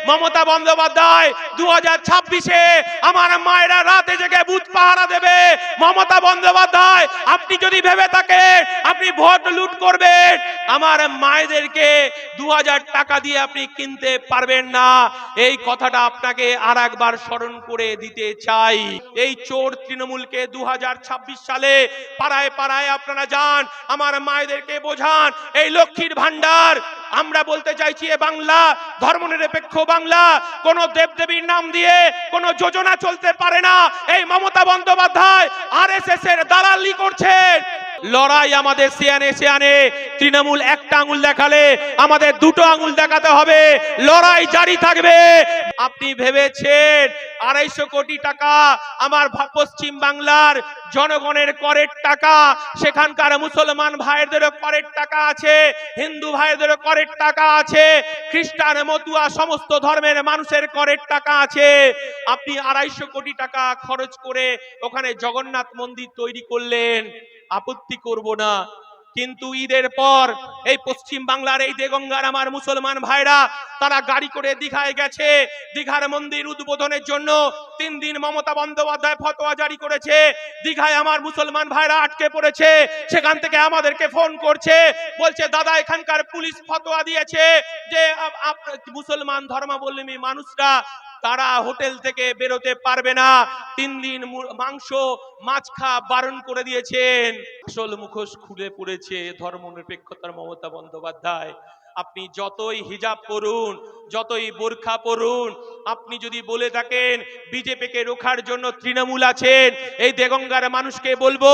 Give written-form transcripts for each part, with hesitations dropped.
মমতা বন্দ্যোপাধ্যায় 2026-এ আমার মায়েরা রাতে জেগে বুথ পাহারা দেবে। মমতা বন্দ্যোপাধ্যায়, আপনি যদি ভেবে থাকেন আপনি ভোট লুট করবেন, আমার মায়েদেরকে 2000 টাকা দিয়ে আপনি কিনতে পারবেন না। এই কথাটা আপনাকে আর একবার স্মরণ করে দিতে চাই। এই চোর তৃণমূলকে 2026 সালে পাড়ায় পাড়ায় আপনারা যান, আমার মায়েদেরকে বোঝান এই লক্ষ্মীর ভান্ডার। আমরা বলতে চাইছি এ বাংলা ধর্মনিরপেক্ষ বাংলা, কোন দেবদেবীর নাম দিয়ে কোন যোজনা চলতে পারে না। এই মমতা বন্দ্যোপাধ্যায় আরএসএস এর দালালি করছেন। লড়াই আমাদের সিয়ানে সিয়ানে। তৃণমূল একটা আঙুল দেখালে আমাদের দুটো আঙুল দেখাতে হবে। লড়াই জারি থাকবে। আপনি ভেবেছেন 250 কোটি টাকা আমার পশ্চিম বাংলার জনগণের করের টাকা, সেখানকার মুসলমান ভাইদেরও করের টাকা আছে, হিন্দু ভাইদেরও করের টাকা আছে, খ্রিস্টান মতুয়া সমস্ত ধর্মের মানুষের করের টাকা আছে। আপনি 250 কোটি টাকা খরচ করে ওখানে জগন্নাথ মন্দির তৈরি করলেন, আপত্তি করব না। কিন্তু ঈদের পর এই পশ্চিম বাংলার এই দেগঙ্গার আমার মুসলমান ভাইরা তারা গাড়ি করে দীঘায় গেছে। দীঘার মন্দির উদ্বোধনের জন্য 3 দিন মমতা বন্দ্যোপাধ্যায় ফতোয়া জারি করেছে। দীঘায় আমার মুসলমান ভাইরা আটকে পড়েছে। সেখান থেকে আমাদেরকে ফোন করছে, বলছে দাদা এখানকার পুলিশ ফতোয়া দিয়েছে যে মুসলমান ধর্মাবলম্বী মানুষরা তারা হোটেল থেকে বেরোতে পারবে না। 3 দিন মাংস মাছ খাওয়া বারণ করে দিয়েছেন। আসল মুখোশ খুলে পড়েছে ধর্মনিরপেক্ষতার মমতা বন্দ্যোপাধ্যায়। আপনি যতই হিজাব পরুন, যতই বোরখা পরুন, আপনি যদি বলে থাকেন বিজেপিকে রোখার জন্য তৃণমূল আছেন, এই দেগঙ্গার মানুষকে বলবো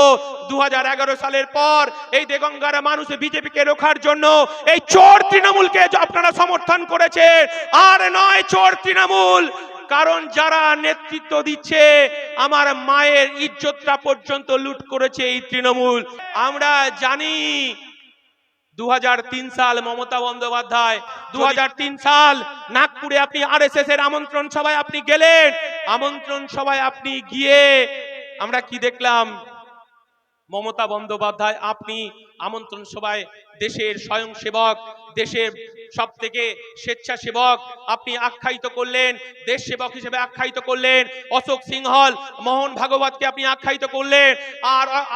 2011 সালের পর এই দেগঙ্গার মানুষ বিজেপিকে রোখার জন্য এই চোর তৃণমূলকে আপনারা সমর্থন করেছেন, আর নয় চোর তৃণমূল। কারণ যারা নেতৃত্ব দিচ্ছে আমার মায়ের ইজ্জতটা পর্যন্ত লুট করেছে এই তৃণমূল। আমরা জানি 2003 সাল মমতা বন্দ্যোপাধ্যায় 2003 সাল নাগপুরে আপনি আরএসএস এর আমন্ত্রণ সভায় আপনি গেলেন। আমন্ত্রণ সভায় আপনি গিয়ে আমরা কি দেখলাম? মমতা বন্দ্যোপাধ্যায় আপনি আমন্ত্রণ সভায় দেশের স্বয়ংসেবক, দেশের সব থেকে স্বেচ্ছাসেবক আপনি আখ্যায়িত করলেন, দেশ সেবক হিসেবে আখ্যায়িত করলেন। অশোক সিংহল, মোহন ভাগবতকে আপনি আখ্যায়িত করলেন,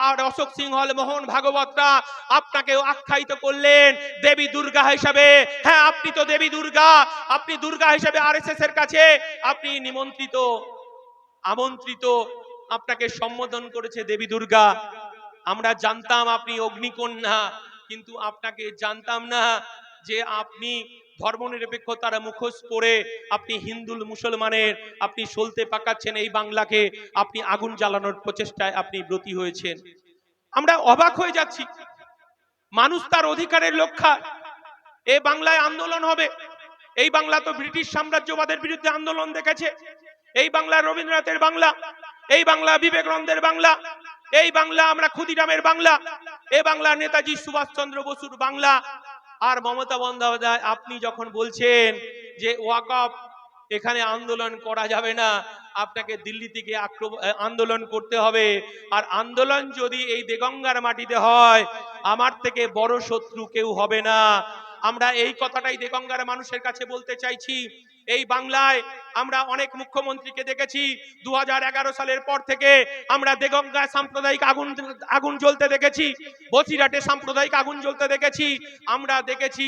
আর অশোক সিংহল, মোহন ভাগবতরা আপনাকেও আখ্যায়িত করলেন দেবী দুর্গা হিসাবে। হ্যাঁ, আপনি তো দেবী দুর্গা, আপনি দুর্গা হিসেবে আরএসএস এর কাছে আপনি আমন্ত্রিত, আপনাকে সম্বোধন করেছে দেবী দুর্গা। আমরা জানতাম আপনি অগ্নিকন্যা, কিন্তু আপনাকে জানতাম না যে আপনি ধর্মনিরপেক্ষতার মুখোশ পরে আপনি হিন্দু মুসলমানের আপনি সলতে পাকাচ্ছেন। এই বাংলাকে আপনি আগুন জ্বালানোর প্রচেষ্টায় আপনি ব্রতী হয়েছেন। আমরা অবাক হয়ে যাচ্ছি। মানুষ তার অধিকারের লক্ষ্য, এই বাংলায় আন্দোলন হবে। এই বাংলা তো ব্রিটিশ সাম্রাজ্যবাদের বিরুদ্ধে আন্দোলন দেখেছে। এই বাংলা রবীন্দ্রনাথের বাংলা, এই বাংলা বিবেকানন্দের বাংলা, এই বাংলা আমরা ক্ষুদিরামের বাংলা, এই বাংলা নেতাজি সুভাষচন্দ্র বসুর বাংলা। আর মমতা বন্দ্যোপাধ্যায় আপনি যখন বলছেন যে ওয়াকফ এখানে আন্দোলন করা যাবে না, আপনাকে দিল্লি থেকে আন্দোলন করতে হবে। আর আন্দোলন যদি এই দেগঙ্গার মাটিতে হয়, আমার থেকে বড় শত্রু কেউ হবে না। আমরা এই কথাটাই দেগঙ্গার মানুষের কাছে বলতে চাইছি। এই বাংলায় আমরা অনেক মুখ্যমন্ত্রীকে দেখেছি। 2011 সালের পর থেকে আমরা দেগঙ্গায় সাম্প্রদায়িক আগুন জ্বলতে দেখেছি, বসিরহাটে সাম্প্রদায়িক আগুন জ্বলতে দেখেছি, আমরা দেখেছি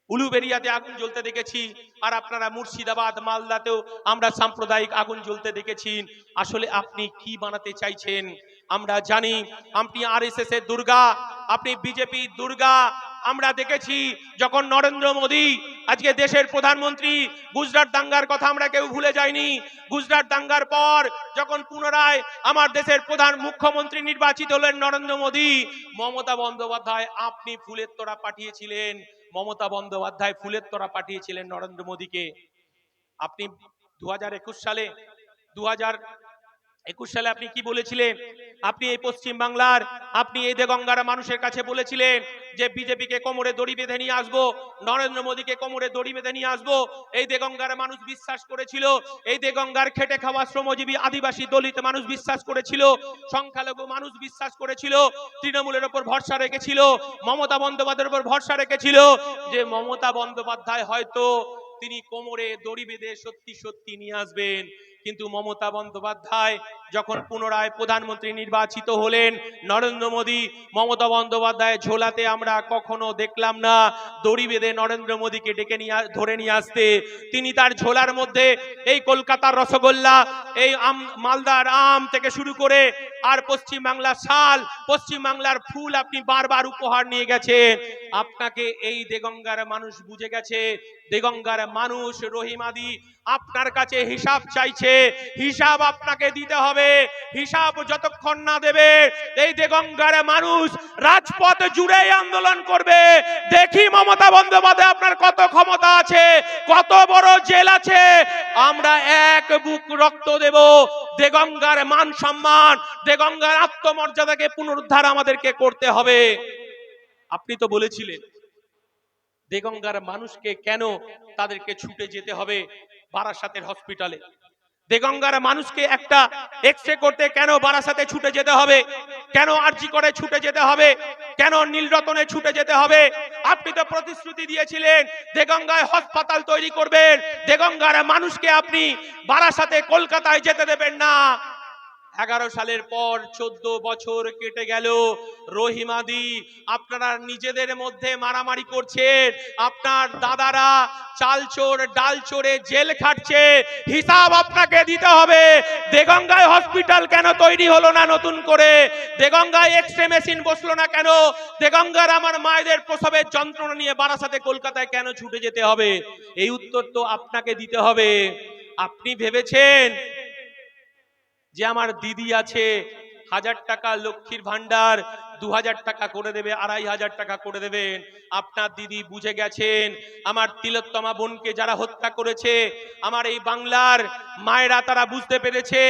উলুবেড়িয়াতে আগুন জ্বলতে দেখেছি, আর আপনারা মুর্শিদাবাদ মালদাতেও আমরা সাম্প্রদায়িক আগুন জ্বলতে দেখেছি। আসলে আপনি কি বানাতে চাইছেন আমরা জানি। আপনি আরএসএস এর দুর্গা, আপনি বিজেপি দুর্গা। আমরা দেখেছি যখন নরেন্দ্র মোদী আজকে দেশের প্রধানমন্ত্রী, গুজরাট দাঙ্গার কথা আমরা কেউ ভুলে যাইনি। গুজরাট দাঙ্গার পর যখন পুনরায় আমার দেশের প্রধান মুখ্যমন্ত্রী নির্বাচিত হলেন নরেন্দ্র মোদী, মমতা বন্দ্যোপাধ্যায় আপনি ফুলের তোড়া পাঠিয়েছিলেন। মমতা বন্দ্যোপাধ্যায় ফুলের তোড়া পাঠিয়েছিলেন নরেন্দ্র মোদীকে। আপনি 2021 সালে আপনি কি বলেছিলেন? আপনি এই পশ্চিম বাংলার, আপনি এই দেগঙ্গার মানুষের কাছে বলেছিলেন যে বিজেপিকে কোমরে দড়ি বেঁধে নিয়ে আসবো, নরেন্দ্র মোদীকে কোমরে দড়ি বেঁধে নিয়ে আসবো। এই দেগঙ্গার মানুষ বিশ্বাস করেছিল, এই দেগঙ্গার খেটে খাওয়া শ্রমজীবী আদিবাসী দলিত মানুষ বিশ্বাস করেছিল, সংখ্যালঘু মানুষ বিশ্বাস করেছিল, তৃণমূলের উপর ভরসা রেখেছিল, মমতা বন্দ্যোপাধ্যায়ের উপর ভরসা রেখেছিল যে মমতা বন্দ্যোপাধ্যায় হয়তো তিনি কোমরে দড়ি বেঁধে সত্যি সত্যি নিয়ে আসবেন। কিন্তু মমতা বন্দ্যোপাধ্যায় যখন পুনরায় প্রধানমন্ত্রী নির্বাচিত হলেন, নরেন্দ্র মোদী, মমতা বন্দ্যোপাধ্যায় ঝোলাতে আমরা কখনো দেখলাম না দড়ি বেঁধে নরেন্দ্র মোদীকে ডেকে ধরে নিয়ে আসতে। তিনি তার ঝোলার মধ্যে এই কলকাতার রসগোল্লা, এই মালদার আম থেকে শুরু করে আর পশ্চিমবাংলার শাল, পশ্চিমবাংলার ফুল আপনি বারবার উপহার নিয়ে গেছেন। আপনাকে এই দেগঙ্গার মানুষ বুঝে গেছে। দেগঙ্গার মানুষ, রহিমাদি আপনার কাছে হিসাব চাইছে। হিসাব আপনাকে দিতে হবে। হিসাব যতক্ষণ না দেবে এই দেগঙ্গার মানুষ রাজপথ জুড়ে আন্দোলন করবে। দেখি মমতা বন্দ্যোপাধ্যায় আপনার কত ক্ষমতা আছে, কত বড় জেল আছে। আমরা এক বুক রক্ত দেব। দেগঙ্গার মান সম্মান, দেগঙ্গার আত্মমর্যাদাকে পুনরুদ্ধার আমাদেরকে করতে হবে। আপনি তো বলেছিলেন দেগঙ্গার মানুষকে কেন তাদেরকে ছুটে যেতে হবে বারাসাতের হসপিটালে? দেগঙ্গার মানুষকে একটা এক্সরে করতে কেন বারাসাতে ছুটে যেতে হবে? কেন আরজি করে ছুটে যেতে হবে? কেন নীলরতনে ছুটে যেতে হবে? আপনি তো প্রতিশ্রুতি দিয়েছিলেন দেগঙ্গায় হাসপাতাল তৈরি করবেন। দেগঙ্গার মানুষকে আপনি বারাসাতে, কলকাতায় যেতে দেবেন না। 11 সালের পর 14 বছর কেটে গেল। রহিমাদি আপনারা নিজেদের মধ্যে মারামারি করছেন। আপনার দাদারা চাল চোর ডাল চোরে জেল খাটছে। হিসাব আপনাকে দিতে হবে। দেগঙ্গায় হসপিটাল কেন তৈরি হলো না নতুন করে? দেগঙ্গায় এক্সরে মেশিন বসলো না কেন? দেগঙ্গার আমার মায়েদের প্রসবের যন্ত্রণা নিয়ে বারাসাতে, কলকাতায় কেন ছুটে যেতে হবে? এই উত্তর তো আপনাকে দিতে হবে। আপনি ভেবেছেন যে আমার দিদি আছে, 1000 টাকা লক্ষ্মীর ভান্ডার 2000 টাকা করে দেবে, 2500 টাকা করে দেবেন। আপনার দিদি বুঝে গেছেন আমার তিলোত্তমা বোনকে যারা হত্যা করেছে, আমার এই বাংলার মায়েরা তারা বুঝতে পেরেছে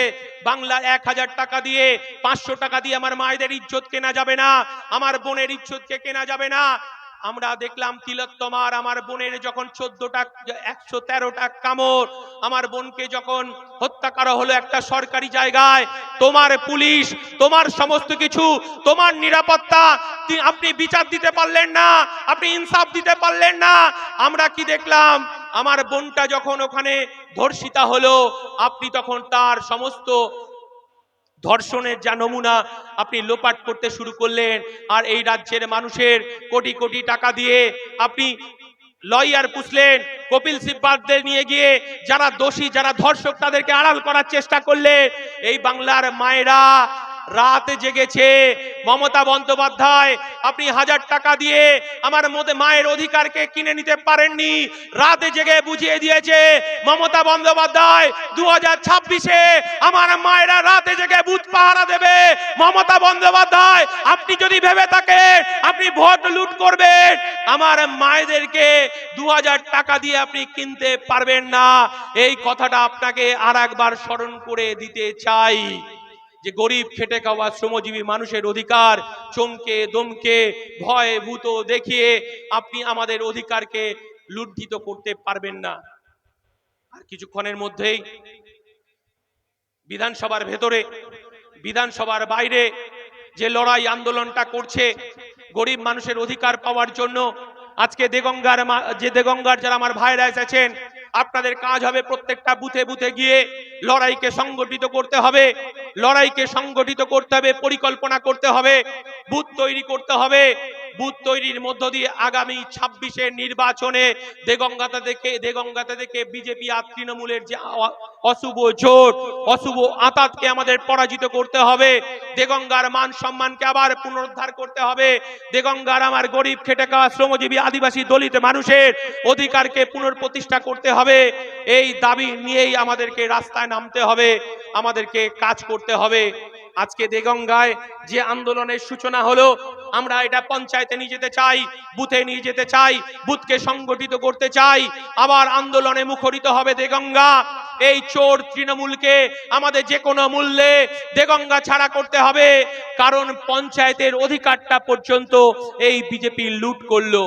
বাংলার 1000 টাকা দিয়ে, 500 টাকা দিয়ে আমার মায়েদের ইজ্জত কেনা যাবে না, আমার বোনের ইজ্জতকে কেনা যাবে না। আমরা দেখলাম তিলোত্তমার আমার বোনের যখন 113টা কামড়, আমার বোনকে যখন হত্যা করা হলো একটা সরকারি জায়গায়, তোমার পুলিশ, তোমার সমস্ত কিছু, তোমার নিরাপত্তা, আপনি বিচার দিতে পারলেন না, আপনি ইনসাফ দিতে পারলেন না। আমরা কি দেখলাম? আমার বোনটা যখন ওখানে ধর্ষিতা হলো, আপনি তখন তার সমস্ত ধর্ষণের যা নমুনা আপনি লোপাট করতে শুরু করলেন। আর এই রাজ্যের মানুষের কোটি কোটি টাকা দিয়ে আপনি লয়ার পুষলেন, কপিল সিব্বালদের নিয়ে গিয়ে যারা দোষী, যারা ধর্ষক, তাদেরকে আড়াল করার চেষ্টা করলেন। এই বাংলার মায়েরা রাতে জেগেছে। মমতা বন্দ্যোপাধ্যায় আপনি 1000 টাকা দিয়ে আমার মায়ের অধিকারকে কিনে নিতে পারেননি। রাতে জেগে বুঝিয়ে দিয়েছে মমতা বন্দ্যোপাধ্যায় 2026-এ আমার মায়েরা রাতে জেগে বুথ পাহারা দেবে। মমতা বন্দ্যোপাধ্যায় আপনি যদি ভেবে থাকেন আপনি ভোট লুট করবেন, আমার মায়েদেরকে 2000 টাকা দিয়ে আপনি কিনতে পারবেন না। এই কথাটা আপনাকে আর একবার স্মরণ করে দিতে চাই যে গরিব খেটে খাওয়া শ্রমজীবী মানুষের অধিকার চমকে দমকে ভয় ভূত দেখিয়ে আপনি আমাদের অধিকারকে লুণ্ঠিত করতে পারবেন না। আর কিছুক্ষণের মধ্যেই বিধানসভার ভেতরে, বিধানসভার বাইরে যে লড়াই আন্দোলনটা করছে গরিব মানুষের অধিকার পাওয়ার জন্য, আজকে দেগঙ্গার যারা আমার ভাইরা এসেছেন, আপনাদের কাজ হবে প্রত্যেকটা বুথে বুথে গিয়ে লড়াইকে সংগঠিত করতে হবে। লড়াইকে সংগঠিত করতে হবে, পরিকল্পনা করতে হবে, বুথ তৈরি করতে হবে। বুথ তৈরির মধ্য দিয়ে আগামী 26-এর নির্বাচনে দেগঙ্গাতে দেখে বিজেপি আর তৃণমূলের যে অশুভ জোট, অশুভ আঁতাতকে আমাদের পরাজিত করতে হবে। দেগঙ্গার মান সম্মানকে আবার পুনরুদ্ধার করতে হবে। দেগঙ্গার আমার গরিব খেটে খাওয়া শ্রমজীবী আদিবাসী দলিত মানুষের অধিকারকে পুনঃপ্রতিষ্ঠা করতে হবে। এই দাবি নিয়েই আমাদেরকে রাস্তায় নামতে হবে, আমাদেরকে কাজ করতে হবে। আজকে দেগঙ্গায় যে আন্দোলনের সূচনা হলো, আমরা এটা পঞ্চায়েতে নিয়ে যেতে চাই, বুথে নিয়ে যেতে চাই, বুথকে সংগঠিত করতে চাই। আবার আন্দোলনে মুখরিত হবে দেগঙ্গা। এই চোর তৃণমূলকে আমাদের যে কোনো মূল্যে দেগঙ্গা ছাড়া করতে হবে, কারণ পঞ্চায়েতের অধিকারটা পর্যন্ত এই বিজেপি লুট করলো।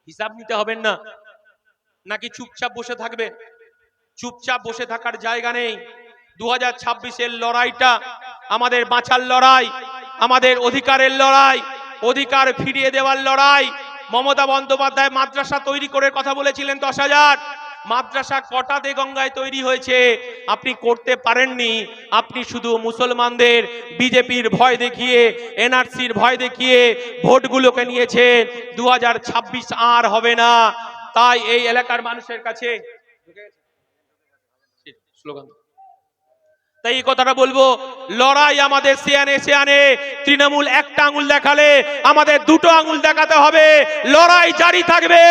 হিসাব নিতে হবেন না, নাকি চুপচাপ বসে থাকবে? চুপচাপ বসে থাকার জায়গা নেই। 2026-এর লড়াইটা আমাদের বাঁচার লড়াই, আমাদের অধিকারের লড়াই, অধিকার ফিরিয়ে দেওয়ার লড়াই। মমতা বন্দ্যোপাধ্যায় মাদ্রাসা তৈরি করে কথা বলেছিলেন 10,000 মাদ্রাসা কটা দেগঙ্গায় তৈরি হয়েছে আপনি করতে পারেননি। আপনি শুধু মুসলমানদের বিজেপির ভয় দেখিয়ে এনআরসির ভয় দেখিয়ে ভোটগুলোকে নিয়েছেন। 2026 আর হবে না। তাই এই এলাকার মানুষের কাছে স্লোগান, তাই এই কথাটা বলবো, লড়াই আমাদের সিয়ানে সিয়ানে। তৃণমূল একটা আঙুল দেখালে আমাদের দুটো আঙুল দেখাতে হবে, লড়াই জারি থাকবে।